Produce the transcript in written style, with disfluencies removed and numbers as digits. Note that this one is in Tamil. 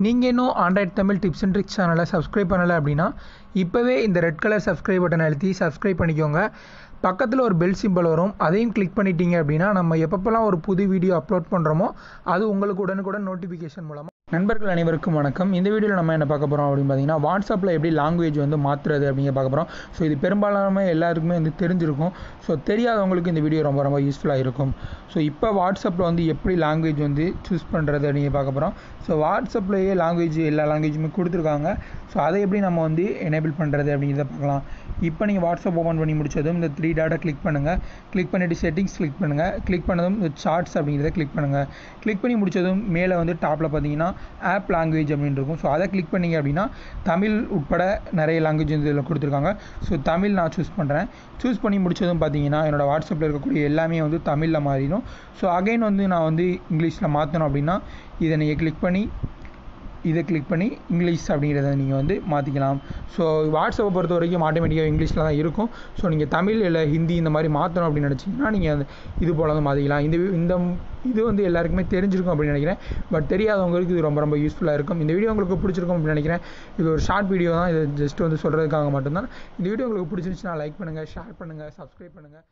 நீங்கள் இன்னும் Android Tamil tips and tricks சேனலை சப்ஸ்கிரைப் பண்ணலை அப்படின்னா இப்போவே இந்த ரெட் கலர் சப்ஸ்கிரைப் பட்டனை அழுத்தி சப்ஸ்கிரைப் பண்ணிக்கோங்க. பக்கத்தில் ஒரு பெல் சிம்பிள் வரும், அதையும் கிளிக் பண்ணிட்டீங்க அப்படின்னா நம்ம எப்பப்போலாம் ஒரு புது வீடியோ அப்லோட் பண்ணுறோமோ அது உங்களுக்கு உடனுக்குடன் நோட்டிஃபிகேஷன் மூலமாக. நண்பர்கள் அனைவருக்கும் வணக்கம். இந்த வீடியோவில் நம்ம என்ன பார்க்க போகிறோம் அப்படின்னு பார்த்தீங்கன்னா, வாட்ஸ்அப்பில் எப்படி லாங்குவேஜ் மாற்றுறது அப்படிங்க பார்க்க போகிறோம். ஸோ இது பெரும்பாலான எல்லாருக்குமே தெரிஞ்சிருக்கும். ஸோ தெரியாதவங்களுக்கு இந்த வீடியோ ரொம்ப ரொம்ப யூஸ்ஃபுல்லாக இருக்கும். ஸோ இப்போ வாட்ஸ்அப்பில் எப்படி லாங்குவேஜ் சூஸ் பண்ணுறது அப்படிங்க பார்க்க போகிறோம். ஸோ வாட்ஸ்அப்லேயே லாங்குவேஜ் எல்லா லாங்குவேஜுமே கொடுத்துருக்காங்க. ஸோ அதை எப்படி நம்ம எனேபிள் பண்ணுறது அப்படிங்கிறத பார்க்கலாம். இப்போ நீங்கள் வாட்ஸ்அப் ஓப்பன் பண்ணி முடிச்சதும் இந்த 3 டாட்டை கிளிக் பண்ணுங்கள். கிளிக் பண்ணிவிட்டு செட்டிங்ஸ் கிளிக் பண்ணுங்கள். கிளிக் பண்ணதும் இந்த சார்ட்ஸ் அப்படிங்கிறத கிளிக் பண்ணுங்கள். கிளிக் பண்ணி முடிச்சதும் மேலே டாப்பில் பார்த்தீங்கன்னா ஆப் லாங்குவேஜ் அப்படின்னு இருக்கும். ஸோ அதை கிளிக் பண்ணிங்க அப்படின்னா தமிழ் உட்பட நிறைய லாங்குவேஜ் இதில் கொடுத்துருக்காங்க. ஸோ தமிழ் நான் சூஸ் பண்ணுறேன். சூஸ் பண்ணி முடிச்சதும் பார்த்தீங்கன்னா என்னோடய வாட்ஸ்அப்பில் இருக்கக்கூடிய எல்லாமே தமிழில் மாறிடும். ஸோ அகைன் நான் இங்கிலீஷில் மாற்றணும் அப்படின்னா இதை நீங்கள் கிளிக் பண்ணி இங்கிலீஷ் அப்படிங்கிறத நீங்கள் மாற்றிக்கலாம். ஸோ வாட்ஸ்அப்பை பொறுத்த வரைக்கும் ஆட்டோமேட்டிக்காக இங்கிலீஷில் தான் இருக்கும். ஸோ நீங்கள் தமிழ் இல்லை ஹிந்தி இந்த மாதிரி மாற்றணும் அப்படின்னு நினச்சிங்கன்னா நீங்கள் இது போல் மாற்றிக்கலாம். இது எல்லாருக்குமே தெரிஞ்சிருக்கும் அப்படின்னு நினைக்கிறேன். பட் தெரியாதவங்களுக்கு இது ரொம்ப ரொம்ப யூஸ்ஃபுல்லாக இருக்கும். இந்த வீடியோ உங்களுக்கு பிடிச்சிருக்கும் அப்படின்னு நினைக்கிறேன். இது ஒரு ஷார்ட் வீடியோ தான். இது ஜஸ்ட் சொல்கிறதுக்காக மட்டும்தான். இந்த வீடியோ உங்களுக்கு பிடிச்சிருந்துச்சுன்னா லைக் பண்ணுங்கள், ஷேர் பண்ணுங்கள், சப்ஸ்கிரைப் பண்ணுங்கள்.